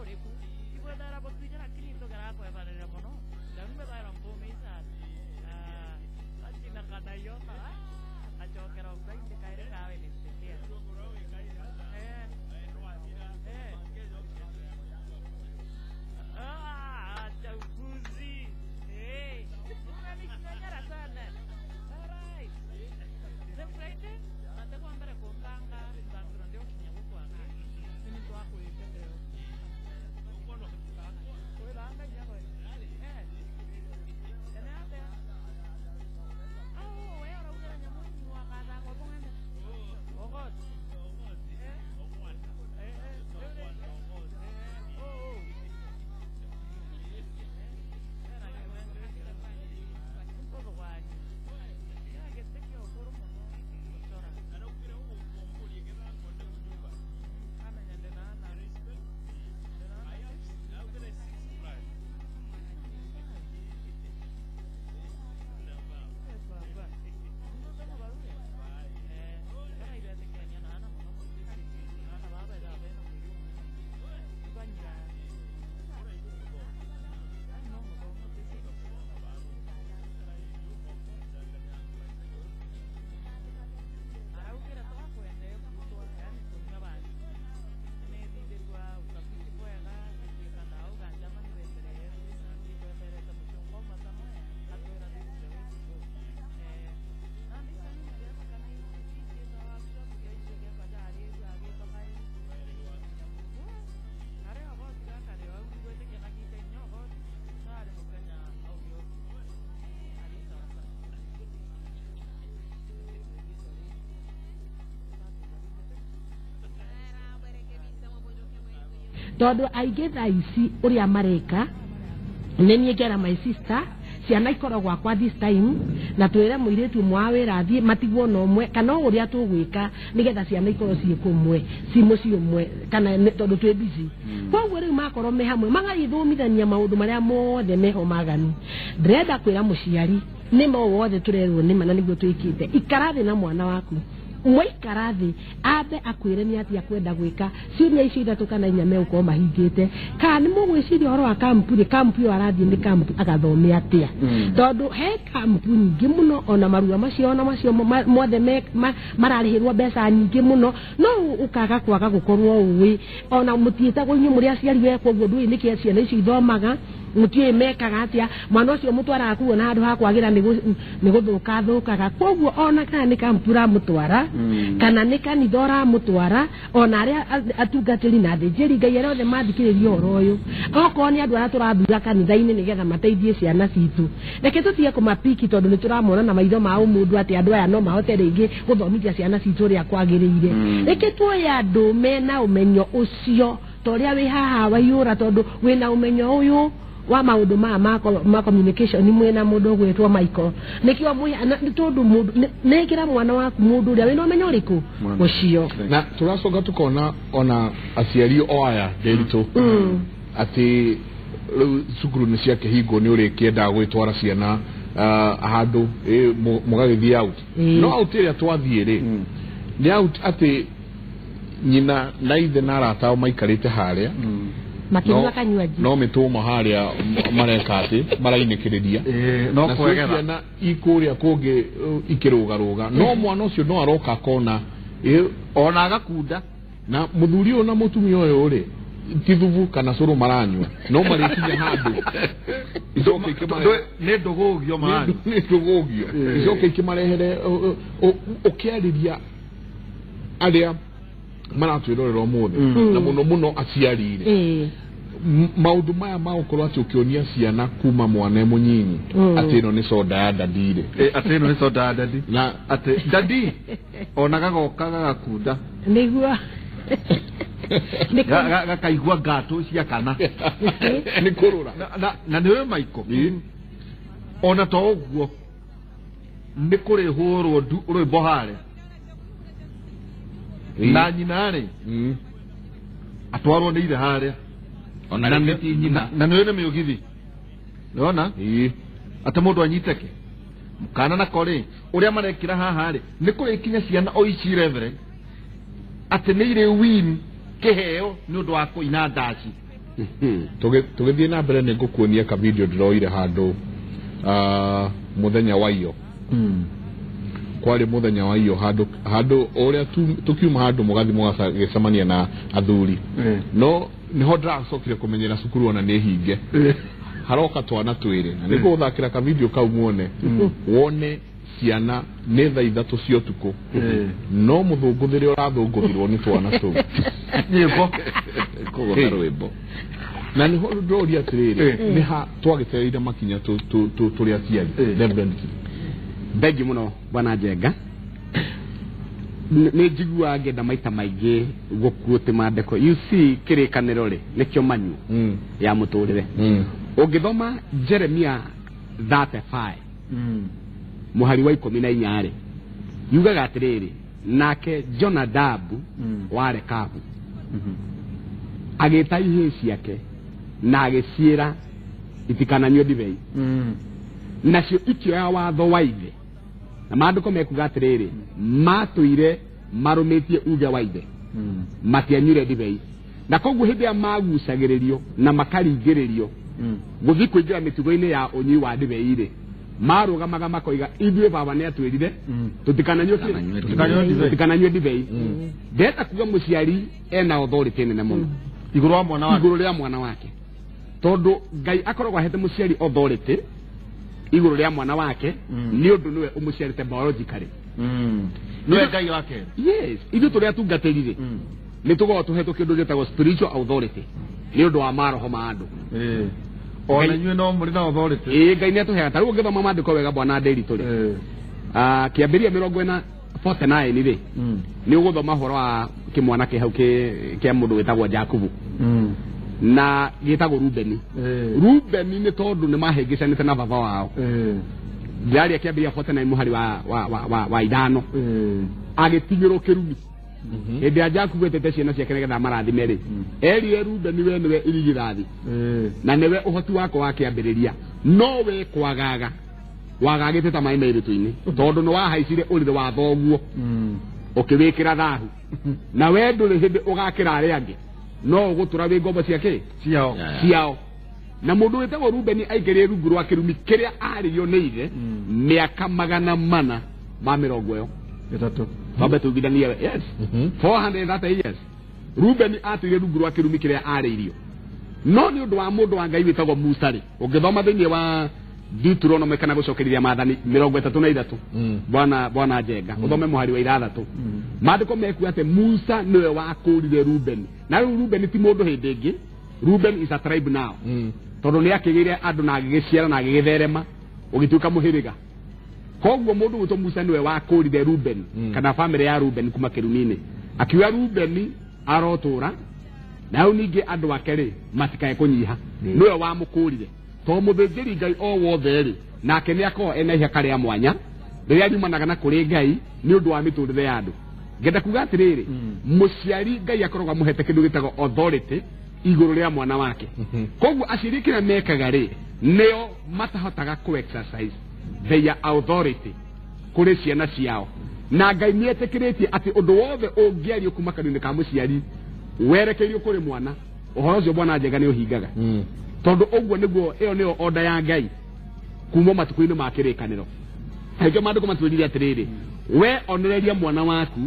riku ibu dara botu jara kini to gara ko eba dara mono dan be dara mbo misa atina kada yo ta ajo kero bai de kaire kawe ni setia jauzi una mixanya rasana alright sempre ate kwambara kombanga ndangiro ndio kinyabuko aka ni to ako yende kono ko langa nyako enate wewe ora nyamu ni wakada ko bongende ogot Todo aige thaisi uria mareka nenie gera my sister ciana ikoragwa kwa this time na twire muiretu mwawira thie matigwo no mwe kana uria tugwika nigetha ciana ikorwo cie kumwe ci muci umwe kana tondu twi busy kwoguo riu makorwo me hamwe magagithomithania maundu maria mothe meho magani ndrenda kwira muciari nimo wothe turerwo nima na niguo twikite ikarathi na mwana waku mwaikarathi abe akwire ni ati akwenda gwika ciuria ici ithatu kana inya meuko mahingite kana mugwiciria horo wa kampu yo arathi ni kampu agathome atia tondu he kampu nyingi muno ona marua macio mothe mararihirwo mbeca nyingi muno no ukaga kwaga gukorwo uwi ona mutiita gunyu muri aciari we kwoguo ndui niki ciana ici ithomaga mutie mekaga atia mwana ucio mutwara kuona handu ha kwagira ni guthukaga kwoguo ona kana ni kampura mutwara kana ni kanithora mutwara ona aria atungatiri na thijiri ngai arothe mathikiririo horo uyu oko ni andu ara turathura kanitha-ini nigetha mateithie ciana citu reke tutie kumapiki tondu ni turamona na maitho ma umundu ati andu aya no mahote ringi guthomithia ciana citu ria kwagiriire reke tuoya andu mena umenyo ucio toria wi haha waiyura tondu wina umenyo uyu wa maundu ma communication ni mwena mundu gwetwo Michael nikio muya tondu mundu nekira mwana waku mundu ria wina umenyo riku ucio na turacoka tukona ona aciari o aya nderito ati cukuru ni ciake hingo ni uri kienda gwitwara ciana handu mugagithie out no out iria twathie ri ni out ati nyina na ithe na arata maikarite haria makinywa kanywaji no mituma haria mareka ati marainekiriria no kwegera na ikuria kungi ikirugaruga no mwana ucio no aroka kona ona agakunda na muthuri ona mutumia uyu ri tithubu kana curu maranywa no marikinya handu icoke ikimare ne ndugugio mani ne ndugugio icoke ikimarehere ukiariria aria maratwirorera umuthi na muno aciarire maundu maya ma ukorwo ati ukionia ciana kuma mwana munyinyi ati no ni soda ya dadire ati no ni soda ya dadi na ati dadi ona gagokaga gakunda nigua gakaigua gato cia kana ni kurura na niwe Michael ona to uguo ni kuri hurwo rwimbo hare na nyinare atwarwo ni ile haria ona neti nyina na niwe ni miugithi unaona ata mundu anyiteke mukana na kore uria marekira haha ri ni kuri kinya ciana o ici reverend ati ni ile win kiheo ni undu wa kuina ndaci tugithie na mbere nigukuonia ka video ndiroire handu muthenya wa iyo kwari muthenya wa iyo handu uria tukiuma handu mugathi mugacemania na athuri no niho ndiracokire kumenyera cukuru ona ni hinge haroka twana twiri na niguo uthakira ka video kau muone wone ciana nä tha ithatå cia ũtukũ no mũthũngũthĩre ũrathũngũthirwo nĩ twana tũu nyĩmbo kũgũtha rwĩmbo na nĩho ndĩroria atĩrĩrĩ nĩ ha twagĩtereire makinya tũrĩ aciari thengi mũno bwana Njenga nĩ njiguaga ngenda maita maingĩ gũkuote mandĩko you see kĩrĩkanĩro rĩ nĩkĩo manyu ya mũtũrĩre ũngĩthoma Jeremia 35 muhari wa 14 rĩ yugaga atĩrĩrĩ nake Jonadabu wa Rekabu agĩta ihĩĩ ciake na agĩciĩra itikananyue ndibei nacio ikĩoya watho wa ithe na maandĩko mekuga atĩrĩrĩ matũire marũmĩtie uge wa ithe matianyuire ndibei na koguo hĩndĩ ya magucagĩrĩrio na makaringĩrĩrio gũthiĩ kũingĩra mĩtugo-inĩ ya ũnyui wa ndibei rĩ marũgamaga makoiga ithuĩ baba nĩ atwĩrire tũtikananyue ndibei ndenda kuga mũciari ena authority nene mũno igũrũ rĩa mwana wake tondũ Ngai akoragwo ahete mũciari authority igũrũ rĩa mwana wake nĩ ũndũ nĩwe ũmũciarĩte biologically nĩwe Ngai wake yes ithuĩ tũrĩa tungatĩrire nĩ tũgoo tũhetwo kĩndũ gĩtagwo spiritual authority nĩ ũndũ wa maroho ma andũ ona nyue no muri na authority Ngai nĩ atũheaga ta rĩu ũngĩthoma maandĩko wega bwana Ndĩritũ rĩ kĩambĩrĩria 49 rĩ nĩ ũgũthoma ũhoro wa kĩmwana kĩ hau kĩa mũndũ wĩtagwo Jakubu na gĩtagwo Rubeni Rubeni nĩ tondũ nĩ mahĩngĩcanĩte na baba wao ndĩraria kĩambĩrĩria 49 mũhari wa ithano agĩtinyĩrwo kĩrumi hĩndĩ ya Jakubu etete ciana ciake nĩgetha marathime rĩ erire Rubeni we nĩwe irigithathi na nĩwe ũhoti wako wa kĩambĩrĩria no we kwagaga wagagĩte ta maĩ mairĩtu-inĩ tondũ nĩ wahaicire ũrĩrĩ wa thoguo ũkĩwĩkĩra thahu na we ndũrĩ hĩndĩ ũgakĩra arĩa angĩ no ũgũtũra wĩ ngombo ciake ciao na mũndũ wĩtagwo Rubeni aingĩrire rungu rwa kĩrumi kĩrĩa arĩrio nĩ ithe mĩaka 400 ma mĩrongo ĩyo baba tugithania yes 430 years Rubeni atũire rungu rwa kĩrumi kĩrĩa arĩirio no nĩ ũndũ wa mũndũ wa Ngai wĩtagwo Musa rĩ ũngĩthoma thĩinĩ wa Deuteronomy kana gũcokereria maathani 33 bwana Njenga ũthome mũhari wa 6 maandĩko mekuga atĩ Musa nĩwe wakũrire Rubeni na rĩu Rubeni ti mũndũ hĩndĩ ĩngĩ Rubeni is a tribe now tondũ nĩ akĩgĩire andũ na agĩgĩciara na agĩgĩtherema ũgĩtuĩka mũhĩrĩga koguo mũndũ wĩtwo Musa nĩwe wakũrire Rubeni kana family ya Rubeni kuma kĩrumi-inĩ akiuga Rubeni arotũra na rĩu ningĩ andũ ake rĩ matikae kũnyiha nĩwe wamũkũrire to mũthĩnjĩri Ngai o wothe rĩ nake nĩ akorwo ena ihaka rĩa mwanya rĩrĩa riumanaga na kũrĩ Ngai nĩ ũndũ wa mĩtũrĩre ya andũ ngenda kuga atĩrĩrĩ mũciari Ngai akoragwo amũhete kĩndũ gĩtagwo authority igũrũ rĩa mwana wake koguo aciari kĩrĩa mekaga rĩ nĩo matahotaga kũ-exercise their authority kũrĩ ciana ciao na Ngai nĩ etĩkĩrĩtie atĩ ũndũ wothe ũngĩario kuma kanua-inĩ ka mũciari werekeirio kũrĩ mwana ũhoro ũcio bwana Njenga nĩ ũhingaga tondũ ũguo nĩguo ĩyo nĩyo order ya Ngai kuma matukũ-inĩ ma kĩrĩkanĩro hĩngĩ maandĩko matwĩrire atĩrĩrĩ we onereria mwana waku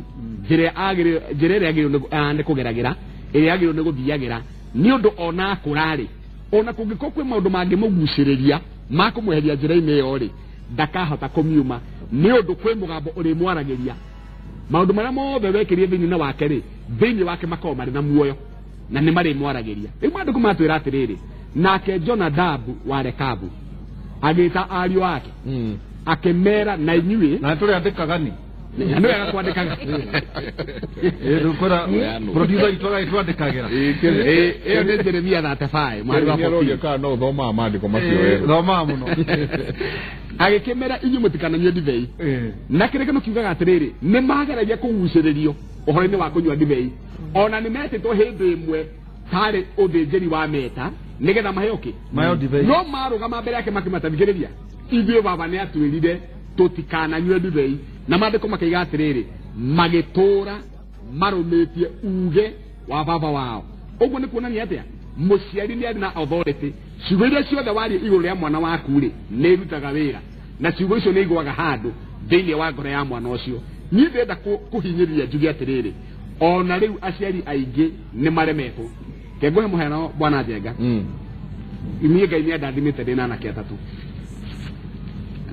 njĩra ĩrĩa agĩrĩirwo nĩ kũgeragĩra ĩrĩa agĩrĩirwo nĩ gũthiagĩra nĩ ũndũ ona akũrarĩ ona kũngĩkorwo kwĩ maũndũ mangĩmũgucĩrĩria ma kũmweheria njĩra-inĩ ĩyo rĩ ndakahota kũmiuma nĩ ũndũ kwĩ mũgambo ũrĩmwaragĩria maũndũ marĩa mothe wekĩrie thĩinĩ wake rĩ thĩinĩ wake makorwo marĩ na muoyo na nĩ marĩmwaragĩria rĩu maandĩko matwĩra atĩrĩrĩ nake Jonadabu wa Rekabu agĩta ariũ ake akĩmera na inyuĩ na tũrĩ andĩkaga ni nĩwe agakwandĩkaga rũkora producer itwaga itwandĩkagĩra ĩyo nĩ Jeremia 35 mwari wa 14 no thoma maandĩko macio thoma mũno agĩkĩmera inyuĩ mũtikananyue ndibei na kĩrĩkanĩro kiugaga atĩrĩrĩ nĩ mageragia kũgucĩrĩrio ũhoro-inĩ wa kũnyua ndibei ona nĩ metĩtwo hĩndĩ ĩmwe tarĩ ũthĩnjĩri wa meta nĩgetha maheo kĩ no marũgama mbere yake makĩmatathikĩrĩria ithuĩ baba nĩ atwĩrire tũtikananyue ndibei na maandĩko makaiga atĩrĩrĩ magĩtũra marũmĩtie uge wa baba wao ũguo nĩ kuonania atĩa muciari ni ari na authority ciugo iria ciothe wari iguru ria mwana waku ri ni rutaga wira na ciugo icio ni igwaga handu thiini wa ngoro ya mwana ucio ni ndenda kuhinyiriria njuge atiriri ona riu aciari aingi ni maremetwo kengohe muheno bwana Njenga imie Ngai ni ndathimite ndina anake atatu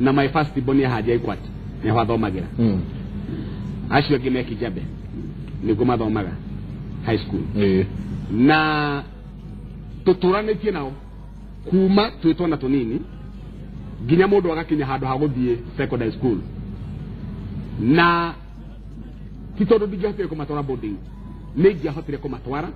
na my first born ya haja ikwat ni wathomagira acio angi me Kijabe niguo mathomaga high school na tuturanetie nao kuma twitwana tunini nginya mundu agakinya handu ha guthie secondary school na titondu ndingihotire kumatwara boarding ningihotire kumatwara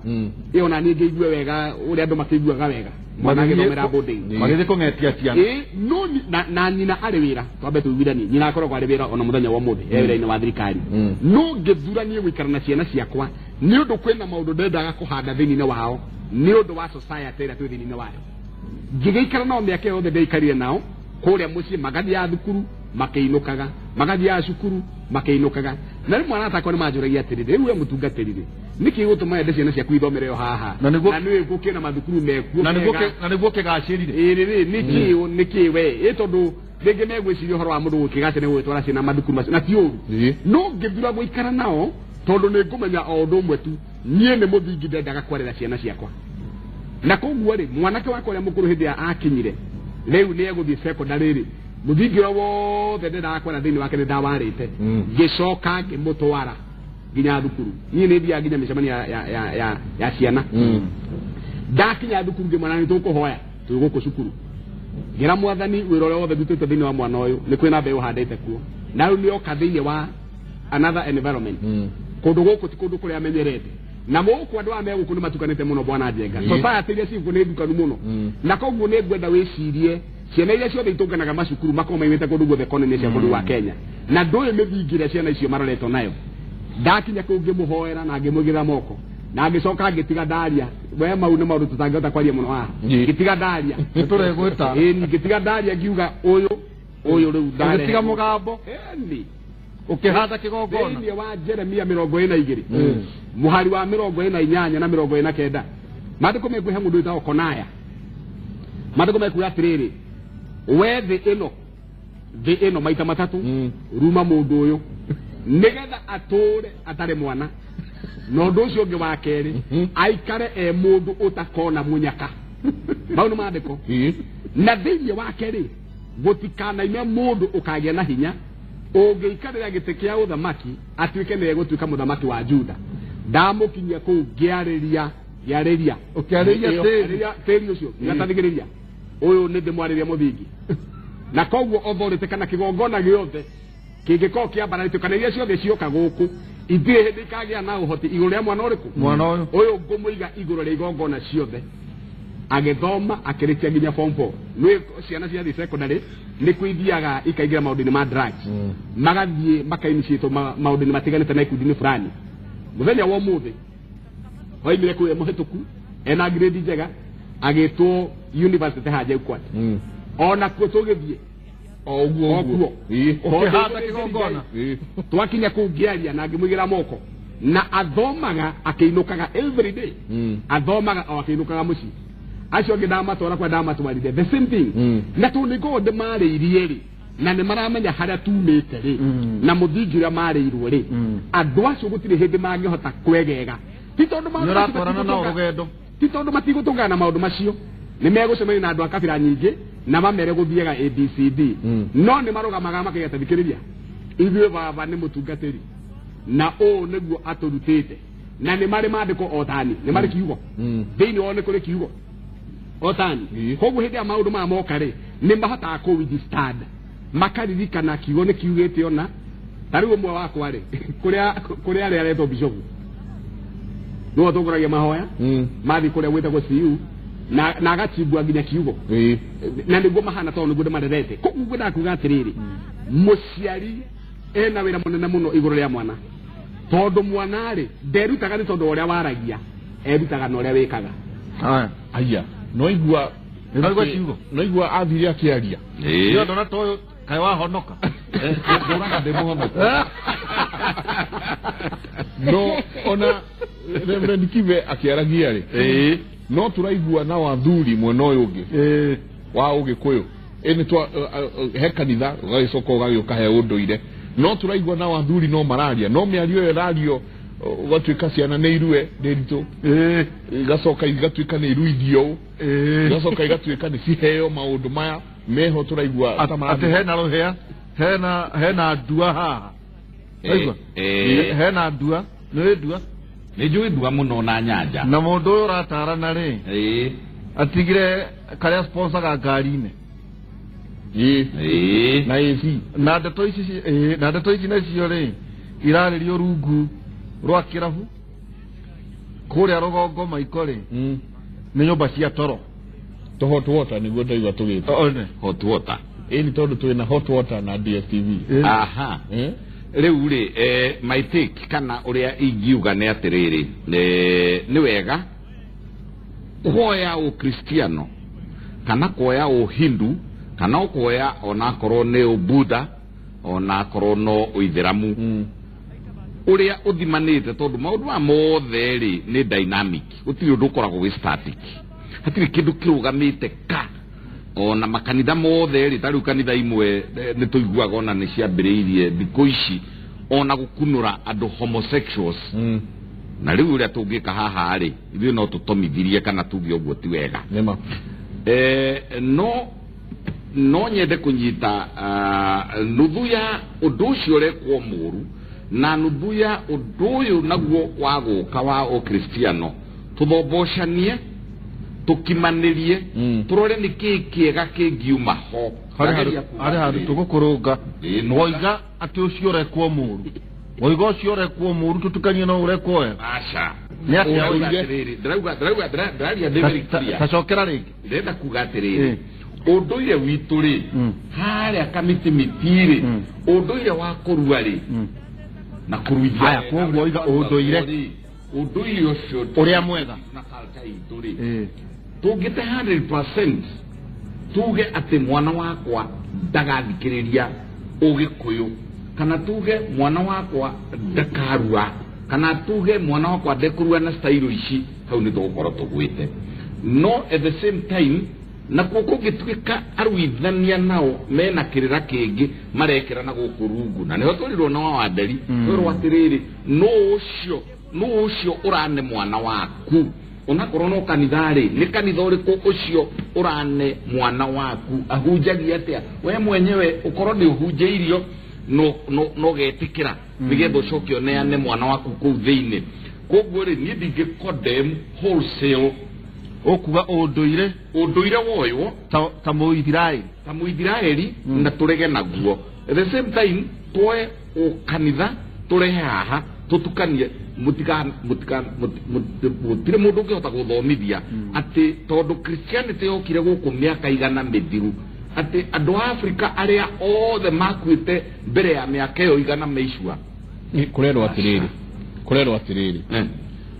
iyo na ningi igwe wega uria andu makiguaga wega mwana agithomera boarding magithe kungetia ciana no na nyina ari wira twambe tuwirani nyina akoragwo ari wira ona muthenya wa muthi wira-ini wa thirikari no ngithuranie gwikara na ciana ciakwa ni undu kwina maundu ndendaga kuhanda thiini-ini wao ni undu wa society ira twi thiini-ini wayo ngigeikara nao miaka yothe ndeikarire nao kuria mucii magathi ya thukuru makeinukaga magathi ya cukuru makeinukaga na rimwe aratakwa ni manjuragia atiriri riu we mutungatiriri niki gutuma ende ciana ciaku ithomere yo haha na niwe gukina mathukuru mekuo na niguo kigacirire niki we itondu ringi megwiciria uhoro wa mundu gukigacira gwitwara ciana mathukuru na ti uru no ngithura guikara nao tondu ni ngumenya o undu umwe tu nie ni muthingi ndendaga kwarira ciana ciakwa na koguo ri mwanake wakwa uria mukuru hindi akinyire riu ni eguthie secondary ri muthingi wothe ndirakwara thiini wake ni ndawarite ngicoka ngimutwara nginya thukuru nie ni thia nginya micemania ya ciana ndakinya thukuru ngimwana ni tukuhoya twi guku cukuru ngira mwathani wira uria wothe ndutite thiini wa mwana uyu ni kwina mbeu handite kuo na riu nioka thiini wa another environment kundu guku ti kundu kuria amenyerete na muku andu ame guku ni matukanite muno bwana Njenga society iria ciku ni ndukanu muno na koguo ni ngwenda wicirie ciana iria ciothe itunganaga macukuru makoma imite kundu guothe economy cia bũrũri wa Kenya na ndũĩ mĩthingĩre ciana icio maroretwo nayo ndakinya kũu ngĩmũhoera na ngĩmũigĩra moko na ngĩcoka ngĩtiga ndaria we mau nĩ maũndũ tũtangĩhota kwaria mũno haha ngĩtiga ndaria tũregwĩta ngĩtiga ndaria ngiuga ũyũ rĩu ngĩtiga mũgambo ukihanda kigongona thĩinĩ wa Jeremia 22 muhari wa 28 na 29 maandĩko mekuhe mũndũ wĩtagwo Konaya maandĩko mekuhe atĩrĩrĩ we thĩ ĩno maita matatu ruma mũndũ ũyũ nigetha atũre atarĩ mwana na ũndũ ũcio ũngĩ wa kerĩ aikare mũndũ ũtakona munyaka mau nĩ maandĩko na thĩinĩ wake rĩ gũtikanaime mũndũ ũkagĩa na hinya ũngĩikarĩra gĩtĩ kĩa ũthamaki atuĩke nĩ egũtuĩka mũthamaki wa Juda ndamũkinyia kũu ngĩarĩria tĩri ũcio ngatathigĩrĩria ũyũ nĩ ndĩmwarĩria mũthingi na koguo authority kana kigongona giothe kingĩkorwo kĩambararĩtio kana iria ciothe cioka gũkũ ithuĩ hĩndĩ ikagĩa na ũhoti igũrũ rĩa mwana ũrĩkũ mwana ũyũ ngũmũiga igũrũ rĩa igongona ciothe agĩthoma akĩrĩkia nginya form 4 nĩ ciana ciathiĩ secondary nĩ kwĩthiaga ikaingĩra maũndũ-inĩ ma drugs magathiĩ makainitiate maũndũ-inĩ matiganĩte na ikundi-inĩ fulani mũthenya wa ũmũthĩ oimire kũu mũhĩtũku ena grade njega agĩtwo university haja ikwat ona kuo tũgĩthiĩ okuo ukihanda kigongona twakinya kũu ngĩaria na ngĩmũigĩra moko na athomaga akĩinũkaga every day athomaga o akĩinũkaga mũciĩ acio angĩ ndamatwara kwa ndamatwarire the same thing na tũnĩkorwo ndĩmarĩirie rĩ na nĩ maramenya harĩa tumĩte rĩ na mũthingi ũrĩa marĩirwo rĩ andũ acio gũtirĩ hĩndĩ mangĩhota kwegega ti tondũ matigũtũngana na maũndũ macio nĩ megũcemania na andũ a kabira nyingĩ na mamere gũthiaga ABCD no nĩ marũgamaga makĩgeta thikĩrĩria ithuĩ baba nĩ mũtungatĩri na ũũ nĩguo atũrutĩte na nĩ marĩ maandĩko otani nĩ marĩ kiugo thĩinĩ wao nĩ kũrĩ kiugo otani koguo hĩndĩ ya maũndũ maya moka rĩ nĩ mahotaga kũwithstand makaririkana kiugo nĩ kiugĩte ona ta rĩu ũmwe wakwa rĩ kũrĩa arĩa aretwo bishopu nĩwe ũtongoragia mahoya mathiĩ kũrĩa gwĩtagwo CU na agachibua nginya kiugo na nĩguo mahana tondũ nĩguo ndĩmarerete koguo ngwendaga kuuga atĩrĩrĩ mũciari ena wĩra mũnene mũno igũrũ rĩa mwana tondũ mwana rĩ nderutaga nĩ tondũ ũrĩa waragia erutaga na ũrĩa wĩkaga aya noigua noigua athire akĩaria ndio ndona toyo kai wahonoka ndona ndĩmũhonoka no ona Reverend Kibe akĩaragia rĩ no turaigua na wathuri mwena uyu ungi wa Ugikuyu eni twa he kanitha ugagicoka ugagioka he unduire no turaigua na wathuri no mararia no miario yo radio ugatuika ciana nĩ irue ndiritu igacoka igatuika nĩ iruithio igacoka igatuika nĩ ciheo maundu maya meho turaigua ate hena ruhia hena ndua haha aigua hena ndua nĩ ndua nĩ njũĩ ndua mũno na nyanja na mũndũ ũyũ ũratarana rĩ atigire karĩa sponsor ga ngari-inĩ na AC na ndeto ici nacio rĩ irarĩrio rungu rwa kirabu kũrĩa rũgongo maiko rĩ nĩ nyũmba cia toro to hot water nĩguo ndaigua tũgĩta hot water ĩni tondũ twĩna hot water na DSTV aha rĩu rĩ my take kana ũrĩa ingiuga nĩ atĩrĩrĩ nĩ wega kuoya ũkristiano kana kuoya ũhindu kana kuoya onakorwo nĩ ũbudha onakorwo no ũithĩramu uria uthimanite tondu maundu ma mothe ri ni dynamic utiri undu ukoragwo wi static hatiri kindu kirugamite ka ona makanitha mothe ri tari kanitha imwe ni tuiguaga ona ni ciambiriirie thikũ ici ona gukunura andu homosexuals na riu uria tungika haha ri ithuĩ no tutomithirie kana tuge uguo ti wega nima no nyende kunyita nuthu ya undu ucio urekwo mũru na nuthu ya undu uyu naguo waguka wa ukristiano tuthoboshanie tukimanirie turore niki kiega kingiuma ho ari handu tugukurunga moiga ati ucio urekwo mũru moiga ucio urekwo mũru tutukanie no urekwo aca ni atia ndiraria very clear tacokera ringi ndenda kuga atiriri unduire witu ri haria kamitimitiri unduire wa kurua ri na kuruithia haya koguo iga unduire ucio uria mwega na culture itu ri tungite 100% tuge ati mwana wakwa ndagathikiriria Ugikuyu kana tuge mwana wakwa ndakarua kana tuge mwana wakwa ndekurua na style ici hau ni tugukorwo tugwite no at the same time na kuko gitwika arwithania nao mena kirira kingi marekera na gukurungu na niho turirwo na waderi rwo atiriri no ucio urane mwana waku unakorwo no kanithari ni kanitha uriku ucio urane mwana waku ahunjagia atia we mwenyewe ukorwo ni uhunjeirio no getikira nigetha ucokio neane mwana waku kuu thiini koguo ri ni ndingi condemn wholesale okuga unduire woyo ta muithiraeli na turege naguo at the same time twoe ukanitha turehe haha tutukanie mutire mundu ungihota guthomithia ati tondu Christianity yokire guku miaka igana mithiru ati andu a Africa aria othe makuite mbere ya miaka iyo igana meicua kurerwo atiriri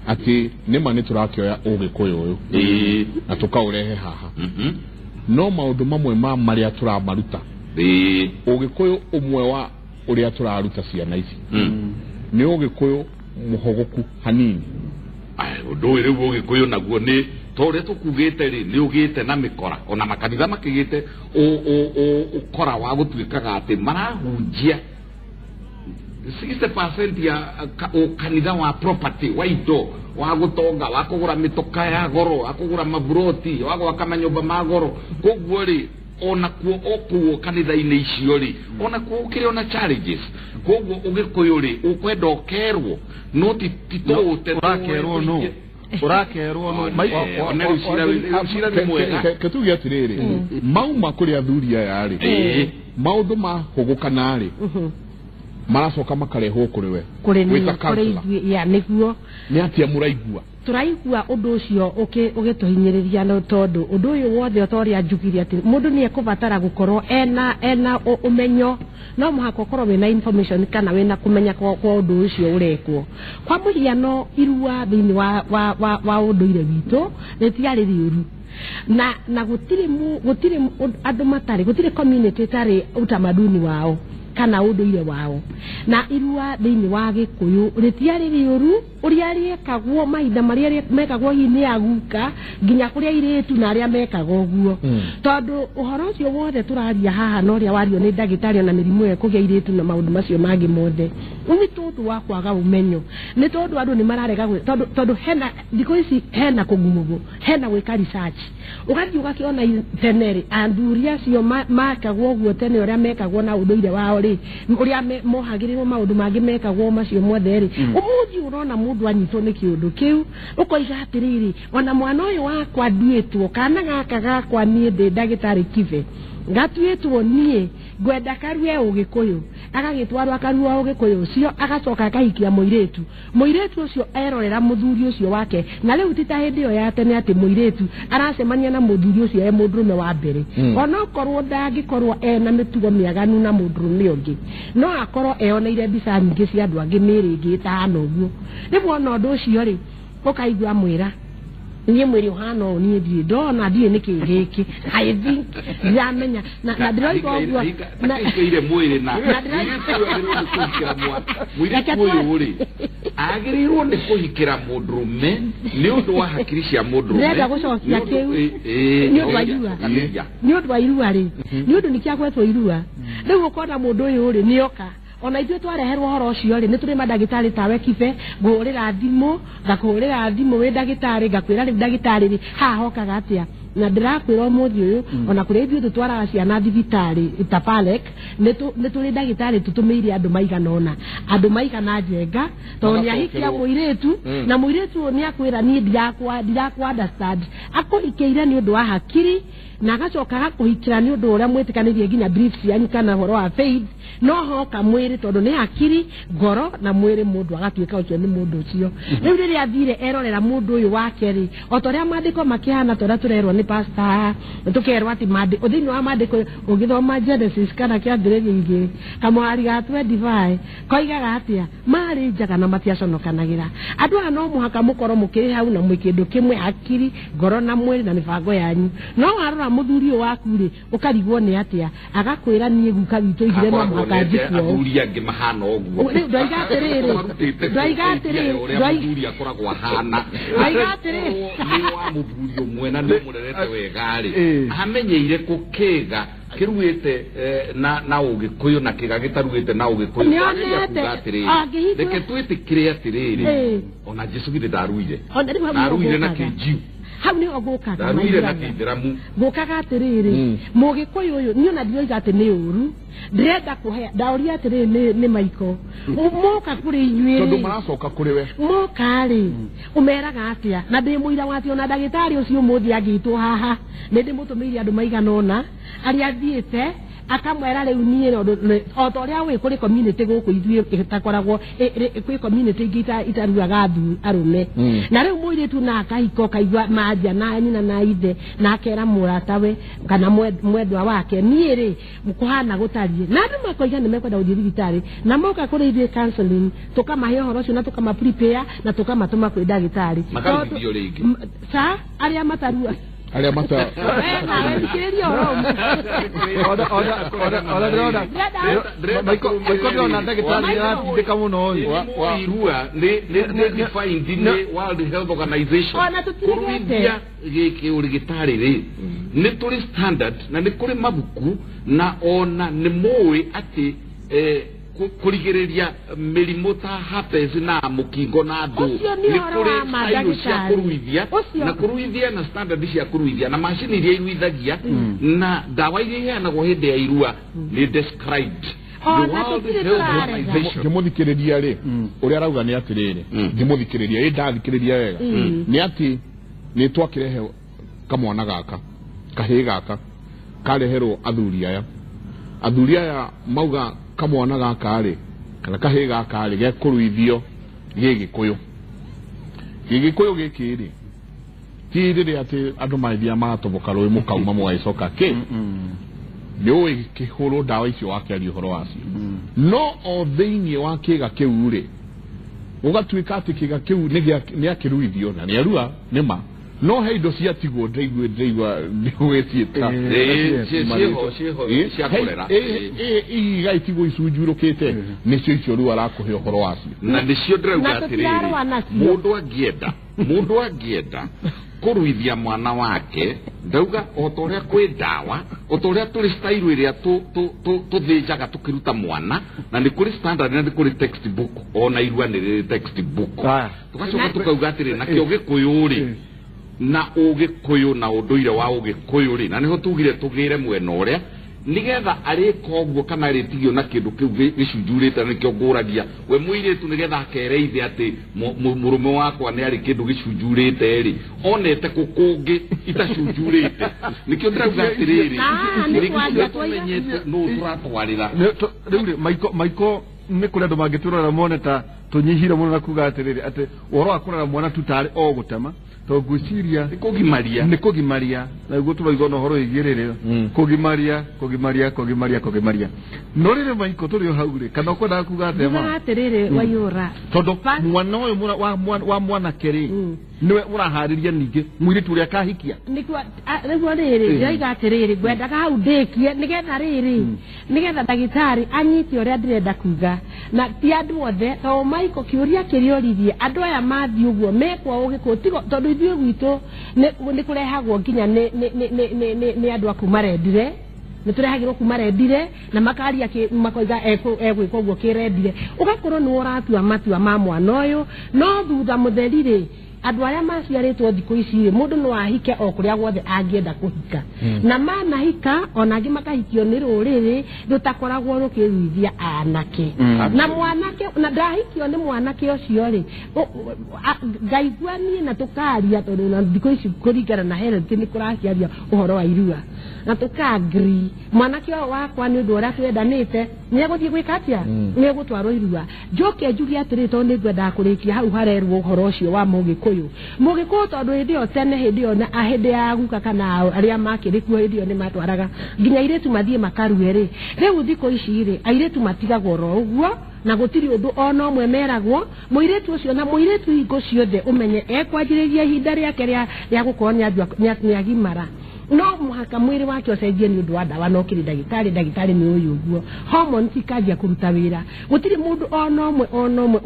ati nima ni turakioya Ugikuyu uyu na tukaurehe haha no maundu mamwe ma maria turamaruta Ugikuyu umwe wa uria turaruta ciana ici ni Ugikuyu muhogoku hanini undu iri Ugikuyu naguo ni tore tukugite ri ni ugite na mikora ona makanitha makigite ukora wa gutwikaga ati marahunjia 60% ya kanitha wa property wa indo wa gutonga wa kugura mitoka ya goro wa kugura mabroti wa gwaka manyumba ma goro koguo ri ona kuo kanitha-ini icio ri ona kuo ukire ona challenges koguo Ugikuyu ri ukwenda ukerwo no titote urakerwo no maicira ni mwega ketuge atiriri mauma kuri athuri aya ri maundu ma hugukana ri maracoka makarehwo kuri we ya niguo ni atia muraigua turaigua undu ucio ugituhinyiriria no tondu undu uyu wothe otoria njugiri ati mundu ni ekubatara gukorwo ena umenyo no muhaka ukorwo wina information kana wina kumenya kwa undu ucio urekwo kwa muhiano irua thiini wa unduire witu ritiari riuru na gutiri andu matari gutiri community tari utamaduni wao kana unduire wao na irua thiini wa Gikuyu ritiari rioru uria riekagwo mahinda maria mekagwo hini aguka nginya kuria iritu na aria mekagwo guo tondu uhoro ucio wothe turaria haha no ria wario ni ndagitari na mirimu ya kugia iritu na maundu macio magi mothe umi tondu wa kwaga umenyo ni tondu andu ni mararega tondu hena thiko ici hena kugumugu hena gwika research ugathi ugakiona teneri anduria cio makagwo guo tene uria mekagwo na unduire wao ri uria mohagirirwo maundu mangi mekagwo macio mothe ri umuthi urona mundu anyitwo ni kiundu kiu ukoiga atiriri ona mwana uyu wakwa nduitwo kana gaka gakwa nie ndi ndagitari kive ngatuitwo nie gwenda karue Ugikuyu agagitwarwa karua Ugikuyu ucio agacoka akahikia muiretu ucio erorera muthuri ucio wake na riu tita hindi yo ya tene ati muiretu aracemania na muthuri ucio mundurume wa mbere ona korwo ndangikorwo ena mitugo miaganu na mundurume ungi no akorwo eoneire mbica nyingi cia andu angi miringi tahana uguo niguo no ndu ucio ri ukaigua mwira niye mwiri uhana o niye ndi ndona ndiye nikigiki I think yamenya na ndiroiga ogwo na ikire mwiri na mwiri uyu uri agirirwo ni kuhikira mundurume ni undu wa hakiri cia mundurume ndenda gucokia kiu ni undu wa irua ri ni undu nikiagwetwo irua riu ukona mundu uyu uri nioka ona ithuĩ twareherwo horo ũcio rĩ nĩ tũrĩ mandagĩtarĩ tawe Kibe ngũhũrĩra thimũ ngakũhũrĩra thimũ wĩ ndagĩtarĩ ngakwĩra rĩu ndagĩtarĩ rĩ haha hokaga atĩa na ndĩrakwĩra ũmũthĩ ũyũ ona kũrĩa ithuĩ tũtwaraga ciana thibitarĩ Tapalek nĩ tũrĩ ndagĩtarĩ tũtũmĩire andũ maigana njenga tondũ nĩahikia mũirĩtu na mũirĩtu ũyũ nĩakwĩra niĩ ndirakwa understand akũhikĩire nĩ ũndũ wa hakiri na agacoka agakũhikĩra nĩ ũndũ ũrĩa mwĩtĩkanĩrie nginya briefs yanyu kana ũhoro wa faith no hoka mwĩrĩ tondũ nĩ hakiri ngoro na mwĩrĩ mũndũ agatuĩka ũcio nĩ mũndũ ũcio rĩu rĩrĩa athire erorera mũndũ ũyũ wake rĩ o ta ũrĩa maandĩko makĩhana ta ũrĩa tũrerwo nĩ pastor tũkerwo atĩ thĩinĩ wa maandĩko ũgĩthoma Genesis kana kĩambĩrĩria igĩrĩ kamwari ga 25 koigaga atĩa marĩ njaga na matiaconokanagĩra andũ aya no mũhaka mũkorwo mũkĩrĩ hau na mwĩ kĩndũ kĩmwe hakiri ngoro na mwĩrĩ na mĩbango yanyu no warora mũthuri ũyũ waku rĩ ũkarigwo nĩ atĩa agakwĩra niĩ guka witũ igire no mũhaka njikwo athuri angĩ mahana ũguo ndaiga atĩrĩrĩ akoragwo ahana nĩ wa mũthuri ũmwe na nĩ mũrerete wega rĩ amenyeire kũkĩga kiruite na Ugikuyu na kiga gitaruite na Ugikuyu reke twĩtĩkĩre atĩrĩrĩ ona Jesu githĩ ndaruire na kĩnjiu hau ni ogukaga gukaga atiriri Mugikuyu uyu ni ona ndioiga ati ni uru ndrenda kuhe ndauria atiriri ni maiko moka kuri inyuĩ tondu maracoka kuri we moka ri umeraga atia na ndi muira wati ona ndagĩtarĩ ũcio mũthĩ angĩtwo haha nĩ ndĩmũtũmĩire andũ maigana ũna arĩa athiĩte akamwera riu niĩ o ta ũrĩa wĩ kũrĩ community gũkũ ithuĩ ĩtakoragwo kwĩ community ingĩ itaruaga arũme na rĩu mũirĩtu na akahika ũkaigua manja na nyina na ithe na akera mũratawe kana mwendwa wake niĩ rĩ kũhana gũtariĩ na andũ makoiga nĩ mekwenda gũthiĩ thibitarĩ na moka kũrĩ ithuĩ counseling tũkamahe ũhoro ũcio na tũkamaprepare na tũkamatũma kwĩ ndagĩtarĩ makarigithio rĩngĩ arĩa matarua aria mata wekireria maiko na ndagĩtarĩ atindĩka mũno ũyũ irua nĩ defined nĩ World Health Organization kũruithia gĩkĩ ũrigitari rĩ nĩ tũrĩ standard na nĩ kũrĩ mabuku na ona nĩ mũĩ atĩ kurigiriria mĩrimũ ta herpes na mũkingo na andũ nĩ kũrĩ sayo cia kũruithia na kũruithia na standard cia kũruithia na macini iria iruithagia na ndawa iria iheanagwo hĩndĩ ya irua nĩ described ngĩmũthikĩrĩria rĩ ũrĩa arauga nĩ atĩrĩrĩ ngĩmũthikĩrĩria ndathikĩrĩria wega nĩ atĩ nĩ twakĩrehe kamwana gaka kahĩĩ gaka kareherwo athuri aya mauga kamwana gaka rĩ kana kahĩĩ gaka rĩ gekũruithio Gĩgĩkũyũ gĩkĩ rĩ ti rĩrĩa atĩ andũ maithia magatoboka rũĩ mũkauma mũgagĩcoka kĩ nĩũĩ kĩhũrwo ndawa icio wakĩaria ũhoro wacio no o thĩinĩ wa kĩĩga kĩu rĩ ũgatuĩka atĩ kĩĩga kĩu nĩ akĩruithio na nĩ arua nĩma no he indo cia tigwo ndaigua nĩgwĩciĩta ciakorera igai tigwo icunjurũkĩte nĩcio icio rĩu arakũhe ũhoro wacio na nĩcio ndĩrauga atĩrĩrĩ mũndũ angĩenda kũruithia mwana wake ndauga o ta ũrĩa kwĩ ndawa o ta ũrĩa tũrĩ style ĩrĩa tũthĩnjaga tũkĩruta mwana na nĩ kũrĩ standard na nĩ kũrĩ textbook ona irua nĩ rĩrĩ textbook tũgacoka tũkauga atĩrĩ nakĩo gĩkũyũ-rĩ na ũgĩkũyũ na ũndũire wa ũgĩkũyũ-rĩ na nĩho tugire tũgĩre mwena ũrĩa nigetha arĩka ũguo kana arĩtigio na kĩndũ kĩu gĩcunjurĩte nĩkĩo ngũragia we mũirĩtu nigetha akereithe atĩ mũrũme wakwa nĩ arĩ kĩndũ gĩcunjurĩte-rĩ onete kũkũngĩ itacunjurĩte nĩkĩo ndĩrauga atĩrĩrĩ nĩguo tũmenyete nũũ tũratwarĩra rĩu maiko nĩ kũrĩ andũ mangĩtũrora mone ta tũnyihire mũno na kuga atĩrĩrĩ atĩ ũhoro wa kũrera mwana tu tarĩ o gũtema to ngwĩciria nĩ kũgimaria na guo tũroiga na ũhoro wĩgiĩ rĩrĩ kũgimaria no rĩrĩ maiko tũrĩ o hau-rĩ kana ũkwendaga kuga atema atĩrĩrĩ waiyũra tondũ mwana ũyũ wa mwanake-rĩ niwe ũraharĩria ningĩ mũirĩtu ũrĩa akahikia rĩguo rĩrĩ ndĩroiga atĩrĩrĩ ngwendaga hau ndĩkie nĩgetha rĩrĩ nĩgetha ndagĩtarĩ anyite ũrĩa ndĩrenda kuga na ti andũ othe to maiko kĩũria kĩrĩoririe andũ aya mathiĩ ũguo mekwo ũgĩkũ tigo tondũ ithuĩ gwitũ nĩ kũrehagwo nginya nĩ andũ a kuma Rendire nĩ tũrehagĩrwo kuma Rendire na makaria makoiga egwĩka ũguo kĩrendire ũgakorwo nĩ ũratua matua ma mwana ũyũ no thutha mũtheri-rĩ andũ arĩa maciarĩtwo thikũ ici mũndũ no ahike o kũrĩa guothe angĩenda kũhika na manahika ona angĩ makahikio nĩ rũrĩrĩ rũtakoragwo rũkĩruithia anake na mwanake na ndahikio nĩ mwanake ũcio-rĩ ngaigua niĩ na tũkaria tondũ na thikũ ici kũringana na health nĩ kũraciaria ũhoro wa irua na tũkangri mwanake ũyũ wakwa nĩ ũndũ ũrĩa twendanĩte nĩ egũthiĩ gwĩka atĩa nĩ egũtwarwo irua njoke njuge atĩrĩ tondũ nĩ ngwendaga kũrĩkia hau harerwo ũhoro ũcio wa mũgĩkũyũ tondũ hĩndĩ ĩyo tene hĩndĩ ĩyo na hĩndĩ ya guka kana arĩa makĩrĩ kuo hĩndĩ ĩyo nĩ matwaraga nginya airĩtu mathiĩ makarue-rĩ rĩu thikũ ici-rĩ airĩtu matigagwo ro ũguo na gũtirĩ ũndũ ona ũmwe meragwo mũirĩtu ũcio na mũirĩtu hingo ciothe ũmenye ekwanjĩrĩria ihinda rĩake rĩa gũkorwo nĩ agimara no mũhaka mwĩrĩ wake ũcenjie nĩ ũndũ wa ndawa no kĩrĩ ndagĩtarĩ nĩ ũyũ ũguo hormone cikanjia kũruta wĩra gũtirĩ mũndũ ona ũmwe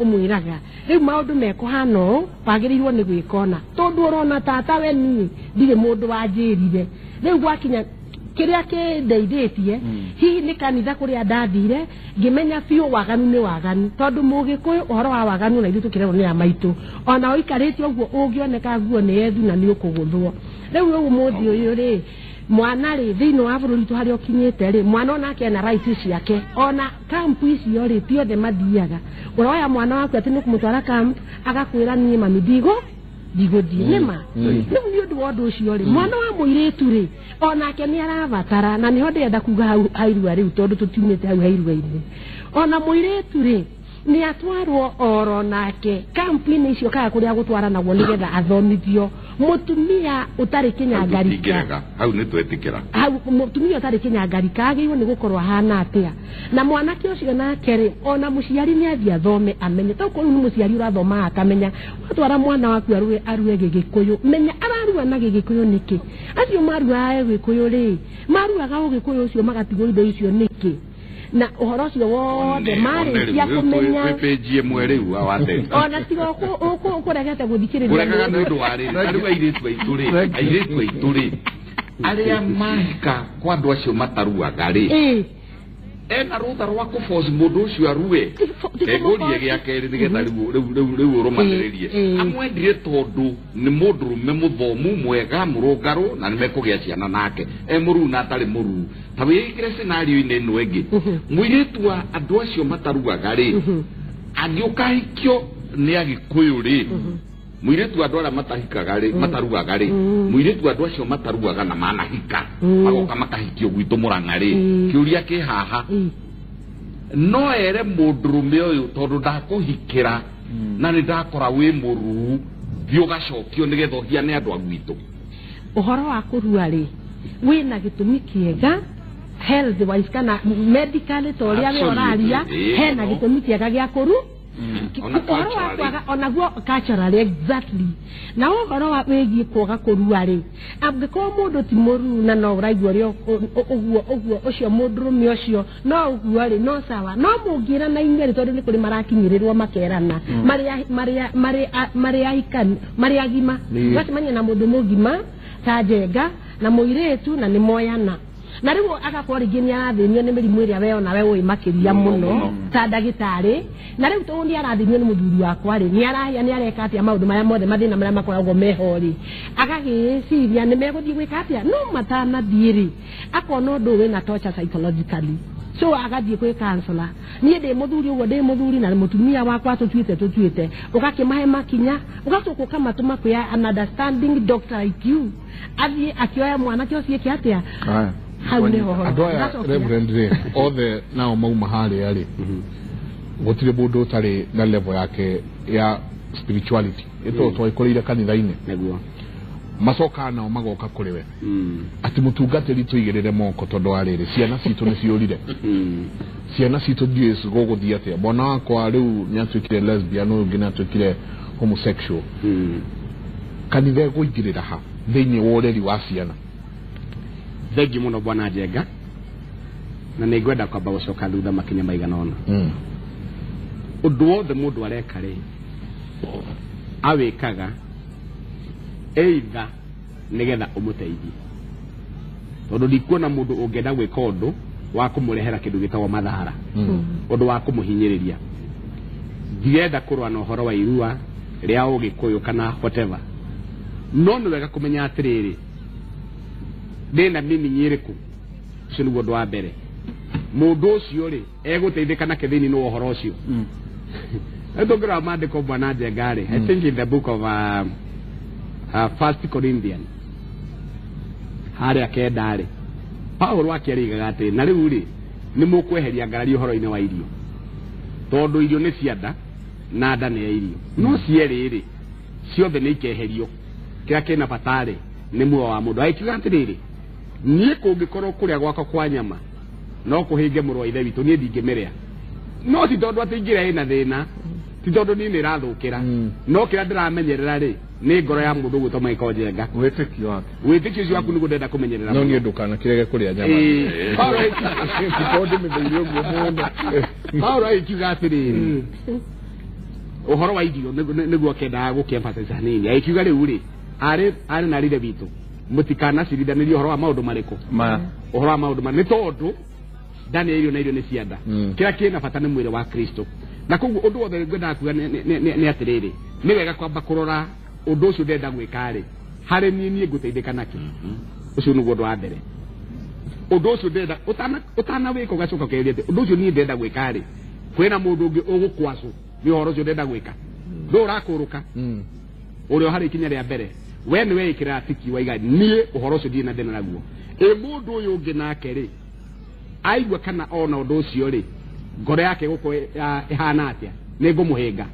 ũmwĩraga rĩu maũndũ mekũhana ũũ wagĩrĩirwo nĩ gwĩka ona tondũ ũrona tata we niĩ ndirĩ mũndũ wanjĩrire rĩu gwakinya kĩrĩa kĩndeithĩtie hihi nĩ kanitha kũrĩa ndathire ngĩmenya biũ waganu nĩ waganu tondũ mũgĩkũyũ ũhoro wa waganu na ithuĩ tũkĩrerwo nĩ a maitũ ona ũikarĩte ũguo ũngĩoneka nguo nĩ yethu na nĩ ũkũgũthwo rĩu ũmũthĩ ũyũ-rĩ mwana-rĩ thĩinĩ wa bũrũri tu harĩa ũkinyĩte-rĩ mwana onake ena right ciake ona kampu icio-rĩ ti othe mathiaga ũroya mwana waku atĩ nĩ kũmũtwara kampu agakwĩra niĩ mami ndigũthiĩ nĩma rĩu nĩ ũndũ wa ũndũ ũcio-rĩ mwana wa mũirĩtu-rĩ onake nĩ arabatara na nĩho ndĩrenda kuga hau irua rĩu tondũ tũtiumĩte hau hairua-inĩ ona mũirĩtu-rĩ nĩ atwarwo oro nake kampu-inĩ icio kaga kũrĩa gũtwaranagwo nĩgetha athomithio mũtumia ũtarĩ kĩnyangarika hau nĩ twetĩkĩra hau mũtumia ũtarĩ kĩnyangarika agĩrĩirwo nĩ gũkorwo ahana atĩa na mwanake ũcio nake-rĩ ona mũciari nĩ athiĩ athome amenye to korwo nĩ mũciari ũrathoma akamenya watwara mwana waku arue gĩgĩkũyũ menya ararua na gĩgĩkũyũ nĩkĩ acio maruaga gĩgĩkũyũ-rĩ maruaga ũgĩkũyũ ũcio magatigwo indo icio nĩkĩ na ũhoro ũcio wothe marĩkia kũmenya wĩpĩnjie mwerĩu awate ona tiga ũkũregete gũthikĩrĩria ũregaga nĩ ũndũ wa rĩrĩ arĩa airĩtu aitũ-rĩ arĩa mahika kwa andũ acio mataruaga-rĩ ena rũtha rwa kũboci mũndũ ũcio arue egũrie gĩa kerĩ nĩgetha rĩu ũrũmanĩrĩrie amwendire tondũ nĩ mũndũrũme mũthomu mwega mũrũngarũ na nĩmekũgĩa ciana nake mũruu na atarĩ mũruu ta wĩigire scenario-inĩ ĩno ĩngĩ mũirĩtu wa andũ acio mataruaga-rĩ angĩũkahikio nĩ agĩkũyũ-rĩ mũirĩtu andũ arĩa mataruaga-rĩ mũirĩtu andũ acio mataruaga na manahika magoka makahikio gwitũ Mũrang'a-rĩ kĩũria kĩ haha no ere mũndũrũme ũyũ tondũ ndakũhikĩra na nĩ ndakora wĩ mũruu thiĩ ũgacokio nĩgetha ũhiane andũ a gwitũ ũhoro wa kũrua-rĩ wĩna gĩtũmi kĩega health wise kana medical ta ũrĩa we ũraria hena gĩtũmi kĩega gĩa ũhoro wa kwaga onaguo culturally exactly na ũhoro wa wĩgiĩ kwaga kũrua rĩ angĩkorwo mũndũ ti mũruu na no ũraigua ũrĩa ũguo ũcio mũndũrũme ũcio no ũguo rĩ no sawa no mũngĩra na inyuĩ tondũ nĩ kũrĩ marakinyĩrĩrwo makerana marĩ ahikani marĩ agima gacemania na mũndũ mũgima ta njenga na mũirĩtu na nĩ moyana na rĩu agakorwo rĩngĩ nĩ arathĩnio nĩ mĩrimũ ĩrĩa we ona we ũĩ makĩria mũno ta ndagĩtarĩ na rĩu tondũ nĩ arathĩnio nĩ mũthuri wakwa rĩ nĩ arahĩa nĩ areka atĩa maũndũ maya mothe mathĩna marĩa makoragwo meho rĩ agagĩciria nĩ megũthiĩ gwĩka atĩa no matanathiĩ rĩ akona ũndũ ũyũ wĩna torture psychologically so agathiĩ kwĩ counselor niĩ ndĩ mũthuri ũguo ndĩ mũthuri na mũtumia wakwa tũtuĩte ũgakĩmahe makinya ũgacoka ũkamatũma kwĩ an understanding doctor like you athiĩ akĩoya mwanake ũcio eke atĩa hau nĩho andũ aya reverend rĩ othe nao mauma harĩa rĩ gũtirĩ mũndũ ũtarĩ na level yake ya spirituality ĩtũ twaikũrĩire kanitha-inĩ nĩguo macoka nao magoka kũrĩ we atĩ mũtungatĩri tũigĩrĩre moko tondũ wa rĩrĩ ciana citũ nĩ ciũrire ciana citũ ndiũĩ gũgũthiĩ atĩa mwana wakwa rĩu nĩ atuĩkire lesbian ũyũ ũngĩ nĩ atuĩkire homosexual kanitha ĩgũingĩrĩra ha thĩinĩ wa ũreri wa ciana thengi mũno bwana Njenga na nĩ ngwenda kwamba gũcoka thutha makinya maigana ũna ũndũ wothe mũndũ areka rĩ awĩkaga either nĩgetha ũmũteithie tondũ ndikuona mũndũ ũngĩenda gwĩka ũndũ wa kũmũrehera kĩndũ gĩtagwo mathara ũndũ wa kũmũhinyĩrĩria ndirenda kũrũa na ũhoro wa irua rĩa ũgĩkũyũ kana whatever no nĩ wega kũmenya atĩrĩrĩ ndĩna mĩminyi ĩrĩkũ ũcio nĩguo ũndũ wa mbere mũndũ ũcio rĩ egũteithĩka nake thĩinĩ wa ũhoro ũcio tũngĩrora maandĩko bwana Njenga rĩ I think in the book of First Corinthians harĩa kenda rĩ Paulo akĩarigaga atĩ na rĩu rĩ nĩ mũkweheria ngarari ũhoro-inĩ wa irio tondũ irio nĩ cia nda na nda nĩ ya irio no cierĩ rĩ ciothe nĩ ikeherio kĩrĩa kĩna bata rĩ nĩ muoyo wa mũndũ aikiuga atĩrĩrĩ niĩ kũngĩkorwo kũrĩa gwakwa kwa nyama no kũhinge mũrũ wa ithe witũ niĩ ndingĩmĩrĩa no ti tondũ atĩ ingĩrĩa ĩna thĩna ti tondũ niĩ nĩ ĩrathũkĩra no kĩrĩa ndĩramenyerera rĩ nĩ ngoro ya mũndũ gwĩtwo Michael Njenga wĩtĩkio wake wĩtĩkio ũcio waku nĩguo ndenda kũmenyerera no niĩ ndũkanakĩrege kũrĩa nyama tondũ mĩthũire ũguo mũno Paulo aikiuga atĩrĩrĩ ũhoro wa irio nĩguo kendaga gũkĩemphasize hanini aikiuga rĩu rĩ arĩ na rĩre witũ mũtikanacirithanĩrie ũhoro wa maũndũ marĩkũ ũhoro wa maũndũ marĩ nĩ tondũ ndani ya irio na irio nĩ cia nda kĩrĩa kĩna bata nĩ mwĩrĩ wa Kristo na koguo ũndũ wothe ngwendaga kuga nĩ atĩrĩrĩ nĩ wega kwamba kũrora ũndũ ũcio ndenda gwĩka rĩ harĩ niĩ ngũteithĩka nakĩ ũcio nĩguo ũndũ wa mbere ũndũ ũcio ndenda ũtanawĩka ũgacoka ũkeeria atĩ ũndũ ũcio niĩ ndenda gwĩka rĩ kwĩna mũndũ ũngĩ ũgũkwacwo nĩ ũhoro ũcio ndenda gwĩka ndũ ũrakũrũka ũrĩa harĩ ikinya rĩa mbere we nĩ wekĩra tiki waiga niĩ ũhoro ũcio ndirĩ na thĩna naguo mũndũ ũyũ ũngĩ nake rĩ aigua kana ona ũndũ ũcio rĩ ngoro yake gũkũ ĩhana atĩa nĩ ngũmũhĩnga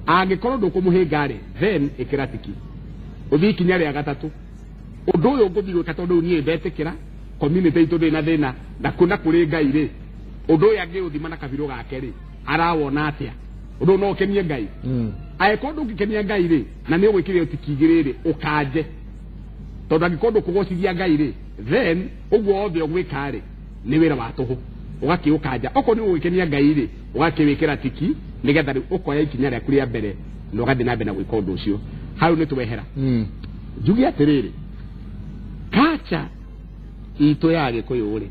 angĩkorwo ndũkũmũhĩnga rĩ then ĩkĩra tiki ũthiĩ ikinya rĩa gatatũ ũndũ ũyũ ngũthiĩ gwĩka tondũ niĩ ndetĩkĩra community itũ ndĩ na thĩna na kuna kũrĩ Ngai rĩ ũndũ ũyũ angĩũthima na kabirũ gake rĩ arawona atĩa ũndũ no ũkenie Ngai angĩkorwo ndũngĩkenia Ngai rĩ na nĩ ũgwĩkĩra tiki igĩrĩ rĩ ũkanje tondũ angĩkorwo ndũkũgocithia Ngai rĩ then ũguo othe ũgwĩka rĩ nĩ wĩra wa tũhũ ũgakĩũkanja okorwo nĩ ũgwĩkenia Ngai rĩ ũgakĩwĩkĩra tiki nĩgetha rĩu ũkoya ikinya rĩaku rĩa mbere na ũgathiĩ na mbere na gwĩka ũndũ ũcio hau nĩ twehera njuge atĩrĩrĩ kacha itũ ya Gĩkũyũ rĩ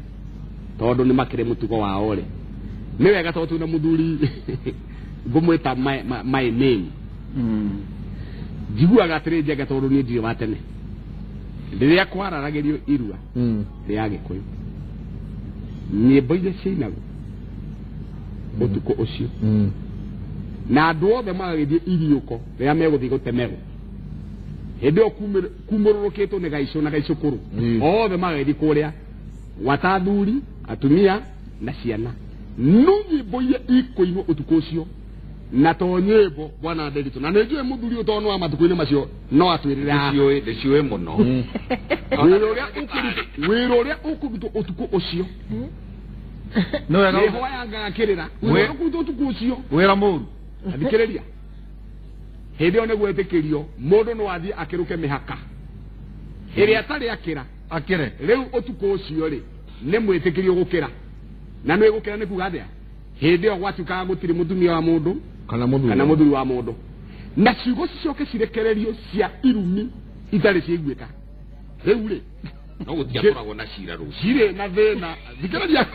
tondũ nĩ makĩrĩ mũtugo wao rĩ nĩ wega tondũ twĩna mũthuri ngũmwĩta my name njiguaga atĩrĩ Njenga tondũ niĩ ndirĩ wa tene rĩrĩa kwararagĩrio irua rĩa Gĩkũyũ nyĩmbo iria ciainagwo ũtukũ ũcio na andũ othe magagĩthiĩ iriũko rĩrĩa megũthiĩ gũtemerwo hĩndĩ ĩyo kumũrũrũkĩtwo nĩ gaicũ na gaicũkũrũ othe magagĩthiĩ kũrĩa watathuri atumia na ciana no nyĩmbo iria ikũinwo ũtukũ ũcio na to nyĩmbo bwana Nderitu na nĩnjũĩ mũthuri ũyũ tondũ wa matukũ-inĩ macio no atwĩrĩre ndĩciũĩ mũno wĩra ũrĩa ũkũrutwo ũtukũ ũcio nĩho yangaga kĩrĩra wĩra ũkũrutwo ũtukũ ũcio wĩra mũru athikiriria hindi one gwetikirio mundu no athie akiruke mihaka iria atari akira akire riu utuko ucio ri ni mwitikirio gukira na no igukira ni kuga atia hindi o gwatuka gutiri mutumia wa mundu kana muthuri wa mundu na ciugo cicoke cirekererio cia irumi itari ciiguika riu ri no gutiakoragwo na cira rucio cire na thina thikiriria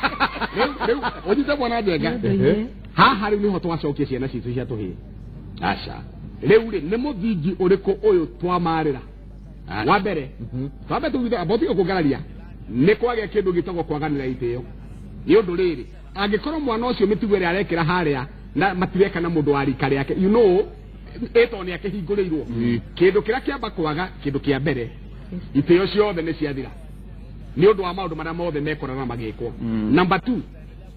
riu onyite mwana njenga haha riu niho twacokia ciana citu cia tuhi aca riu ri ni muthingi uriku uyu twamarira wa mbere twambe tuwithe abotio kungararia ni kwage kindu gitagwo kwaganira itio ni undu riri angikorwo mwana ucio mitugo ria arekira haria na matireka na mundu wa rika riake you know eto ni akihinguriirwo kindu kiria kiamba kwaga kindu kia mbere itio ciothe ni ciathira ni undu wa maundu maria mothe mekorana magikwo number 2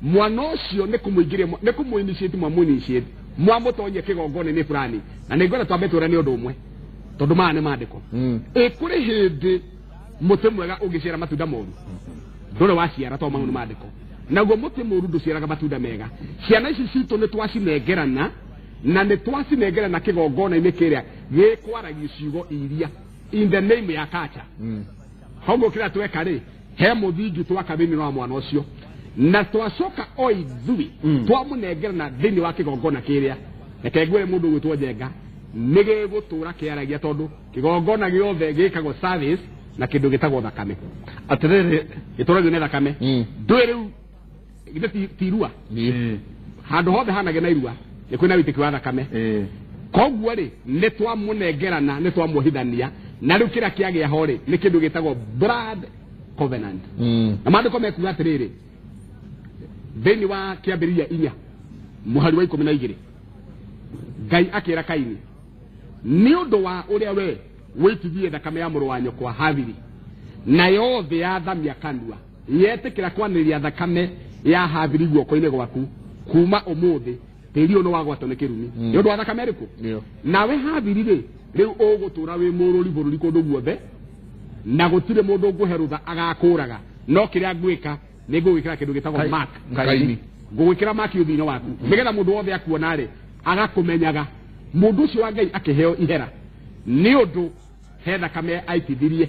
mwana ucio ni kumuingiria ni kumuinitiate mwamuinitiate mwamutonye kigongone ni fulani na ningona twambe twira ni undu umwe tondu mane mandiko kuri hindi muti mwega ungiciara matunda moru ndore waciara to maundu mandiko naguo muti moru nduciaraga matunda mega ciana ici citu ni twacinengerana na ni twacinengerana kigongona-ini kiria gikwaragia ciugo iria in the name ya kacha hongo kira tweka ri he muthingi twaka thini wa mwana ucio na twacoka o ithui twamunengerana thini wa kigongona kiria reke ngwire mundu gwitwo Njenga nige gutura kiaragia tondu kigongona giothe gikagwo service na kindu gitagwo thakame atiriri gituragio ni thakame ndui riu githeti tirua handu hothe hanage na irua ni kwina witiki wa thakame koguo ri ni twamunengerana ni twamuhithania na riu kira kiagia hori ni kindu gitagwo blood covenant na mandiko mekuga atiriri thini wa kiambiriria 4 muhari wa 12 Ngai akira Kaini ni undu wa uria we witithie thakame ya muru wa nyokwa Habili na yothe ya thamia kanua yetikira kwaniria thakame ya Habili guoko-ini gwaku kuma umuthi tiri ono wagwatwo ni kirumi ni undu wa thakame riku nawe Habili ri riu ugutura wi mururi bururi kundu guothe na gutire mundu nguherutha agakuraga no kiria ngwika ni ngwikira kindu gitagwo mark Kaini ngwikira mark uthino waku nigetha mundu wothe akuona ri agakumenyaga mundu ucio wa Ngai akiheo ihera ni undu he thakame aitithirie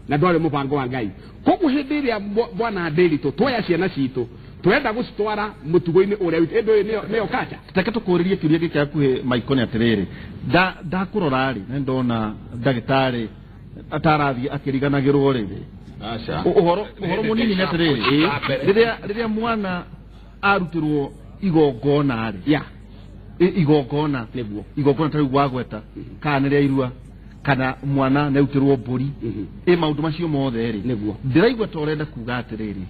na ndwari mubango wa Ngai koguo hindi iria bwana Ndiritu twoya ciana citu twenda gucitwara mutugo-ini uria endo nio kacha take tukuririe kiuria giki akuhe maikoni atiriri ndakurora ri na ndona ndagitari atarathi akiriganagirwo riri aca uhoro munini ni atiriri riria mwana arutirwo igongona ri igongona neguo igongona tari gwagweta kana ria irua kana mwana neutirwo mburi maundu macio mothe ri neguo ndiraigua ta urenda kuga atiriri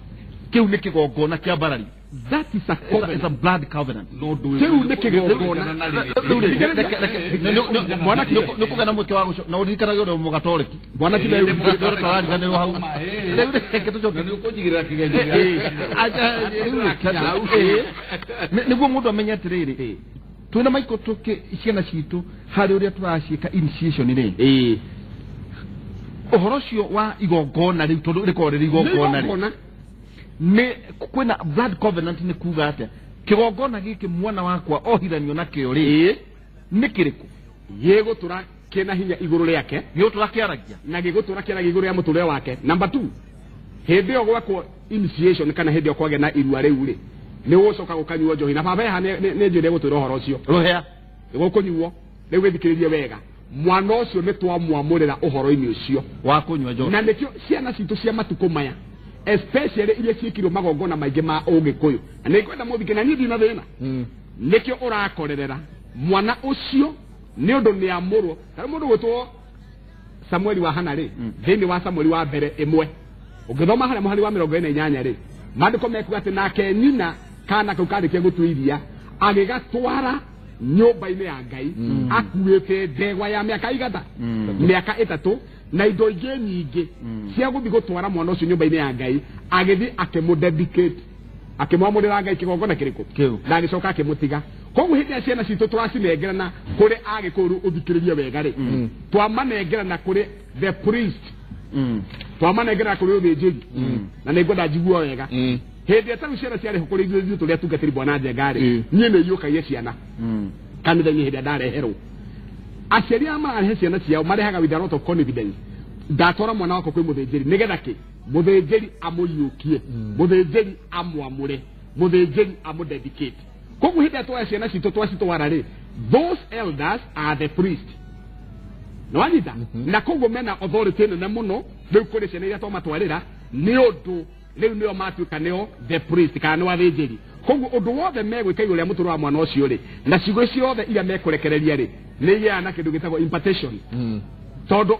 kiu ni kigongona kia barari that is a covenant. It's a blood covenant no do kiu ni kigongona mwana nikugana mweke wa guco na uririkanaga uri mugatoreki mwana kile tarariganirwo hau ni ukujigirira kigenje niguo mundu amenya atiriri twina maiko tuke ciana citu hari uria turacika initiation ri uhoro cio wa igongona riu tondu rikorera igongona ri me kwina blood covenant ni kuga atia kigongona giki mwana wakwa ohithanio na kio ri ni kiriku yegutura kina hinya iguru riake gigutura kiaragia na gigutura kiaragia iguru ya muture wake number 2 hindi yo gwakwo initiation kana hindi yo kwage na irua riu ri ni ucoka gukanyuo njohi na baba ha ni njire gutura uhoro ucio ruhea gukunyuo ni gwithikiririe wega mwana ucio ni twamwamurira uhoro-ini ucio wa kunyua njohi na nikio ciana citu cia matuko maya especially iria ciikirwo magongona maingi ma ugikuyu na ni kwenda muthike na nyindi na thina nikio urakorerera mwana ucio ni undu ni amurwo kana mundu gwitwo Samueli wa Hana ri thini wa Samueli wa mbere 1 ungithoma haria muhari wa 48 ri mandiko mekuga ati nake nyina kana kau karikia gutuiria agigatwara nyumba-ini ya Ngai akuite ndegwa ya miaka igata miaka 3 na indo ingi nyingi cia guthi gutwara mwana ucio nyumba-ini ya Ngai agithi akimudedicate akimwamurira Ngai kigongona kiriku na agicoka akimutiga koguo hindi ya ciana citu twacinengerana kuri agikuru uthikiririe wega ri twamanengerana kuri the priest twamanengerana kuri uthinjiri na ningwenda njigua wega hindi etaru ciana ciari hukuri ithuĩ turia tungatiri bwana Njenga ri nie ni yukagia ciana kanitha-inĩ hĩndĩ ndareherwo aciari a mararehe ciana ciao marehaga with a lot of confidence ndatwara mwana wako kwĩ mũthĩnjĩri nĩgetha kĩ mũthĩnjĩri amũiyũkie mũthĩnjĩri amwamũre mũthĩnjĩri amũdedicate koguo hĩndĩ twoya ciana citũ twacitwara rĩ those elders are the priest no wanyita na koguo mena authority nene mũno rĩu kũrĩ ciana iria twamatwarĩra nĩ ũndũ rĩu nĩo matuĩka nĩo the priest kana nĩ wathĩnjĩri koguo ũndũ wothe megwĩka igũrũ rĩa mũtũrĩre wa mwana ũcio rĩ na ciugo ciothe iria mekũrekereria rĩ nĩ igĩaga na kĩndũ gĩtagwo impartation tondũ